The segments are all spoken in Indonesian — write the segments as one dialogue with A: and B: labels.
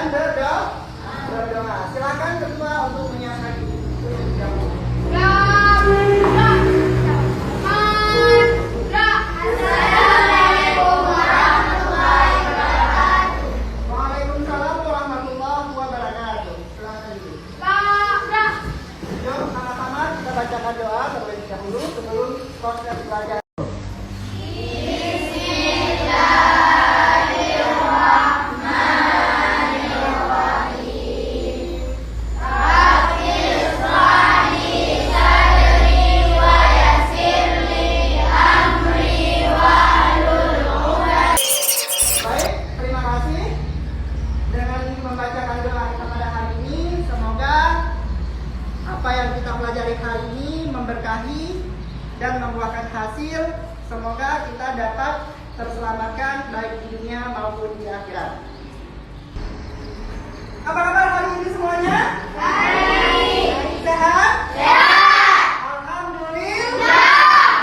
A: dan berdoa. Silakan ketua untuk menyatakan Assalamualaikum warahmatullahi wabarakatuh. Waalaikumsalam warahmatullahi wabarakatuh. Silakan. Yuk, sama-sama kita bacakan doa terlebih dahulu sebelum proses belajar. Memberkahi dan membuahkan hasil. Semoga kita dapat terselamatkan baik di dunia maupun di akhirat. Apa kabar hari ini semuanya? Baik. Sehat? Sehat. Alhamdulillah.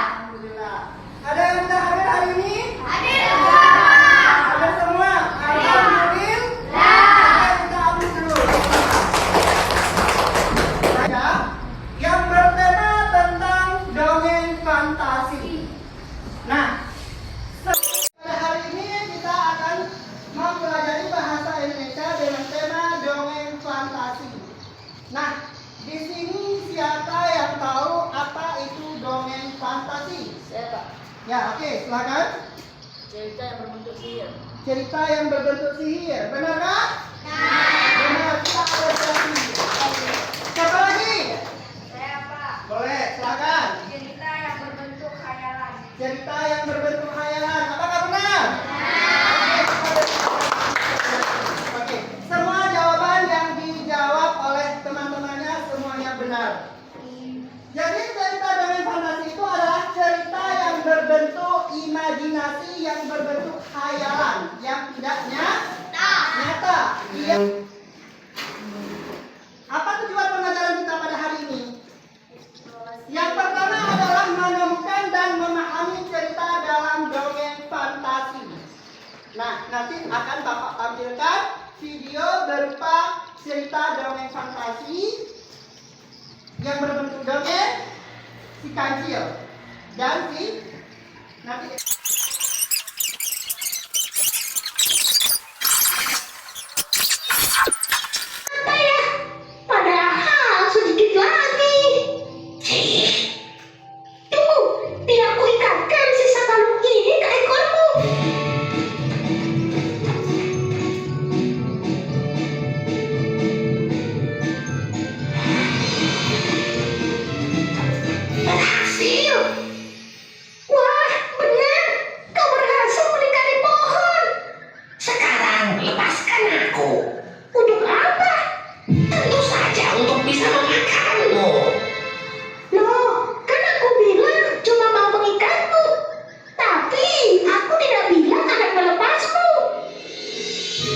A: Alhamdulillah. Ada yang sudah hadir hari ini? Hadir. Hadir semua? Alhamdulillah. Kita ambil dulu. Yang bertema tentang dongeng fantasi. Nah, pada hari ini kita akan mempelajari bahasa Indonesia dengan tema dongeng fantasi. Nah, di sini siapa yang tahu apa itu dongeng fantasi?
B: Saya Pak.
A: Ya, oke, silakan.
B: Cerita yang berbentuk sihir.
A: Cerita yang berbentuk sihir, benar kan? Benar, kita ada berarti. Siapa lagi?
C: Saya Pak.
A: Boleh, silakan.
C: Cerita yang berbentuk khayalan.
A: Cerita yang berbentuk khayalan, apakah benar? Oke, semua jawaban yang dijawab oleh teman-temannya semuanya benar. Jadi cerita dongeng fantasi itu adalah cerita yang berbentuk imajinasi, yang berbentuk khayalan, yang tidak nyata. Apa tujuan pembelajaran kita pada hari ini? Yang pertama adalah menemukan dan memahami cerita dalam dongeng fantasi. Nah, nanti akan Bapak tampilkan video berupa cerita dongeng fantasi yang berbentuk dongeng si kancil dan si nanti.
D: Padahal sedikit lagi. Tunggu, biar aku ikatkan sisa kalung ini ke ekormu. Berhasil. Wah, benar. Kau berhasil mengikat di pohon. Sekarang lepaskan aku. Untuk apa? Tentu saja untuk bisa memakanmu. Loh, kan aku bilang cuma mau mengikatmu. Tapi aku tidak bilang akan melepasmu.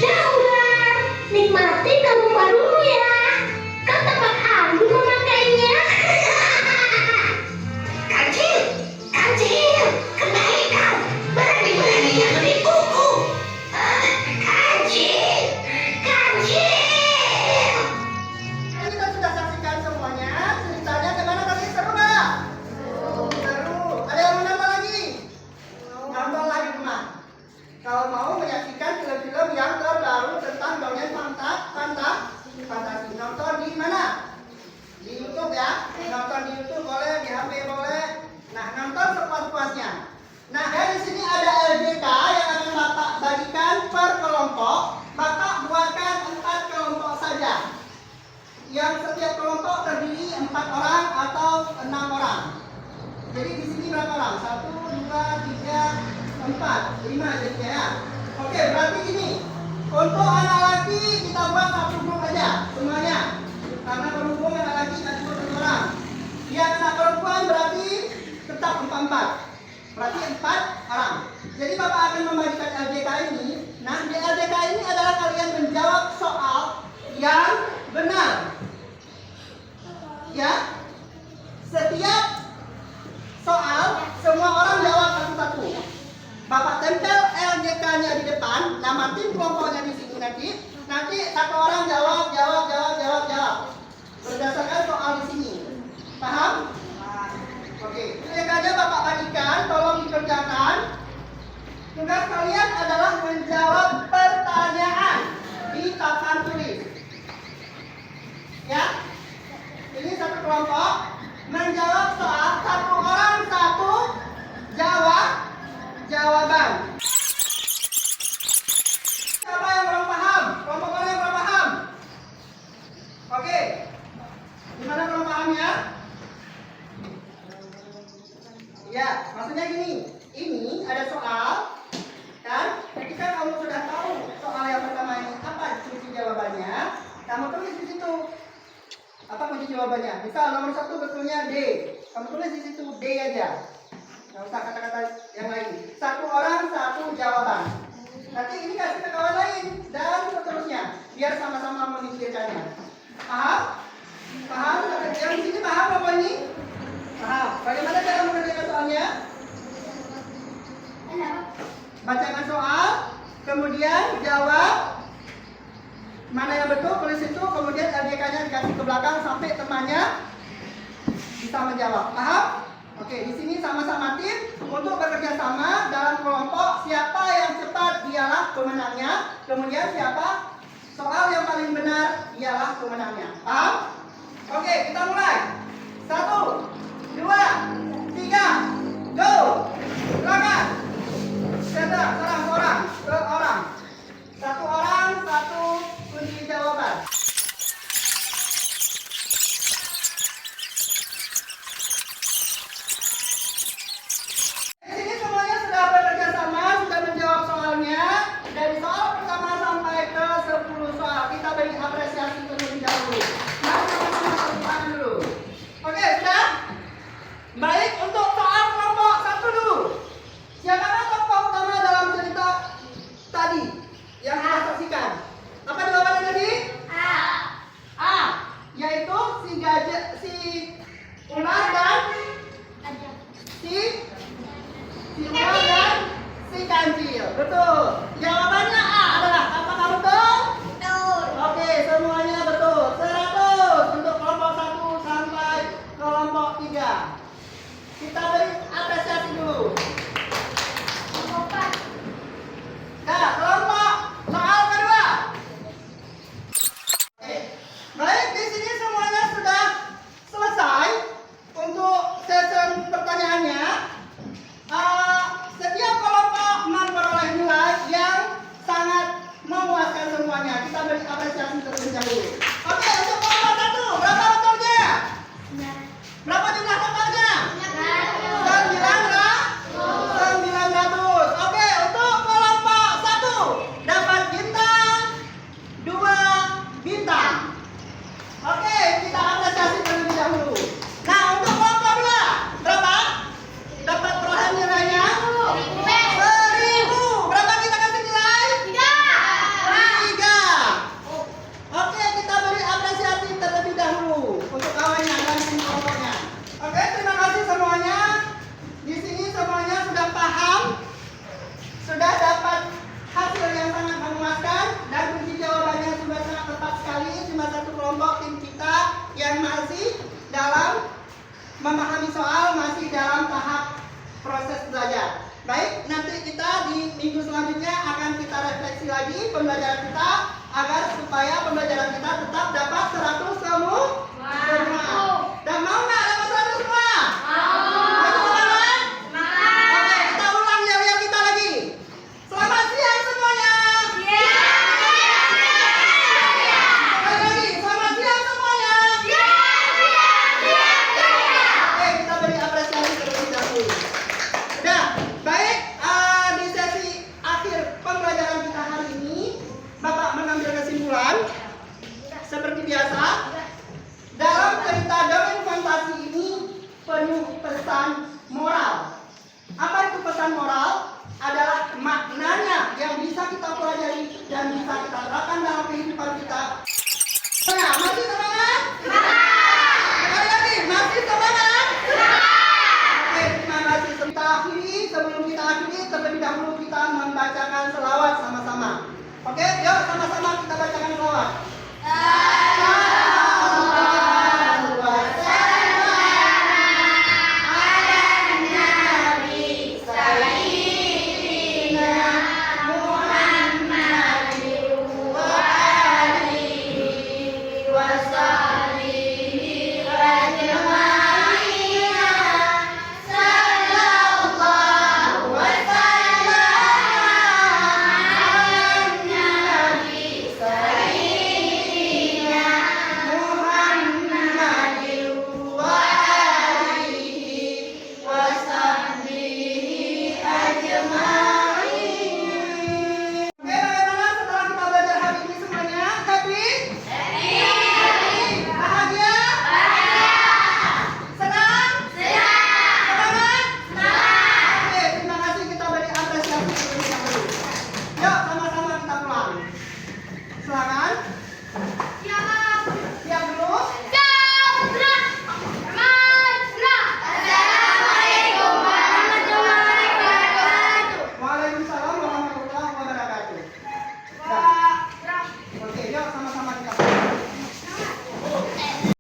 D: Daulah, nikmati kalung barumu ya. Kau tampak anggun memakainya. Kancil, kancil, kembali kau. Berani-beraninya menipuku. Kancil, kancil.
A: Kita sudah saksikan semuanya. Ceritanya gimana tadi? Seru nggak? Seru. Ada yang mau nambah lagi? Nambah lagi rumah. Kalau mau menyaksikan film-film yang terbaru tentang dongeng fantasi, nonton di mana? Di YouTube ya. Nonton di YouTube boleh, di HP boleh. Nah, nonton sepuas-puasnya. Nah, di sini ada LJK yang akan Bapak bagikan per kelompok. Bapak buatkan 4 kelompok saja. Yang setiap kelompok terdiri 4 orang atau 6 orang. Jadi di sini berapa orang? 1, 2, 3, 4, 5 jadi ya. Oke, berarti gini. Untuk anak laki kita buat 1 grup aja semuanya. Karena berhubung anak laki ada 1 orang. Yang anak perempuan berarti tetap 4. Berarti 4 orang. Jadi Bapak akan membagikan LJK ini. Nah, di LJK ini adalah kalian menjawab soal yang benar. Ya. Setiap soal semua orang jawab satu-satu. Bapak tempel LJK-nya di depan, nama tim kelompoknya di sini nanti. Nanti kelompok menjawab soal satu orang satu jawaban. Siapa yang belum paham? Kelompok mana yang belum paham? Oke. Gimana belum pahamnya? Ya, maksudnya gini. Ini ada soal, kan? Ketika kamu sudah tahu soal yang pertama ini apa kunci jawabannya, kamu tulis di situ. Apa kunci jawabannya? Misal nomor 1 betulnya D. Kamu tulis di situ D aja. Nggak usah kata-kata yang lain. Satu orang satu jawaban. Nanti ini kasih ke kawan lain dan seterusnya. Biar sama-sama memikirkannya. Paham? Paham? Yang di sini paham apa ini? Paham. Bagaimana cara mengerjakan soalnya? Bacakan soal, kemudian jawab. Mana yang betul, tulis itu, kemudian RDK-nya dikasih ke belakang sampai temannya bisa menjawab. Paham? Oke, di sini sama-sama tim untuk bekerja sama dalam kelompok. Siapa yang cepat dialah pemenangnya. Kemudian siapa soal yang paling benar ialah pemenangnya. Paham? Oke, kita mulai. 1, 2, 3, go. Silakan. Serang orang ke orang. Satu orang satu kunci jawaban. Di sini semuanya sudah bekerja sama, sudah menjawab soalnya. Dari soal pertama sampai ke 10 soal. Kita beri apresiasi terlebih dahulu. Mari sama-sama tepuk tangan dulu. Oke, sudah? Baik, untuk soal kelompok 1 dulu. Siapakah tokoh utama dalam cerita tadi yang kita saksikan? Apa jawabannya tadi? A. Yaitu si gajah, si ular dan si ular dan si kancil. Betul. Jawabannya A adalah apakah betul?
C: Betul.
A: Oke, semuanya betul. 100 untuk kelompok 1 sampai kelompok 3. Kita beri apresiasi dulu. Nah, kelompok soal kedua. Baik, di sini semuanya sudah selesai untuk sesi pertanyaannya. Setiap kelompok memperoleh nilai yang sangat memuaskan semuanya. Kita beri apresiasi terlebih dahulu. Oke, untuk kelompok 1, berapa betulnya? Berapa jumlah totalnya? 900. Oke, untuk kelompok 1 dapat bintang 2 bintang. Oke, kita apresiasi terlebih dahulu. Nah, untuk kelompok 2 berapa? Dapat perolehan nilainya 1000. Berapa kita kasih nilai? 3. Oke, kita beri apresiasi terlebih dahulu untuk kawannya dan tim kelompoknya. Oke, terima kasih semuanya. Di sini semuanya sudah paham, sudah dapat hasil yang sangat memuaskan dan kunci jawabannya sudah sangat tepat sekali. Cuma satu kelompok tim kita yang masih dalam memahami soal, masih dalam tahap proses belajar. Baik, nanti kita di minggu selanjutnya akan kita refleksi lagi pembelajaran kita agar supaya pembelajaran kita tetap dapat 100 semua.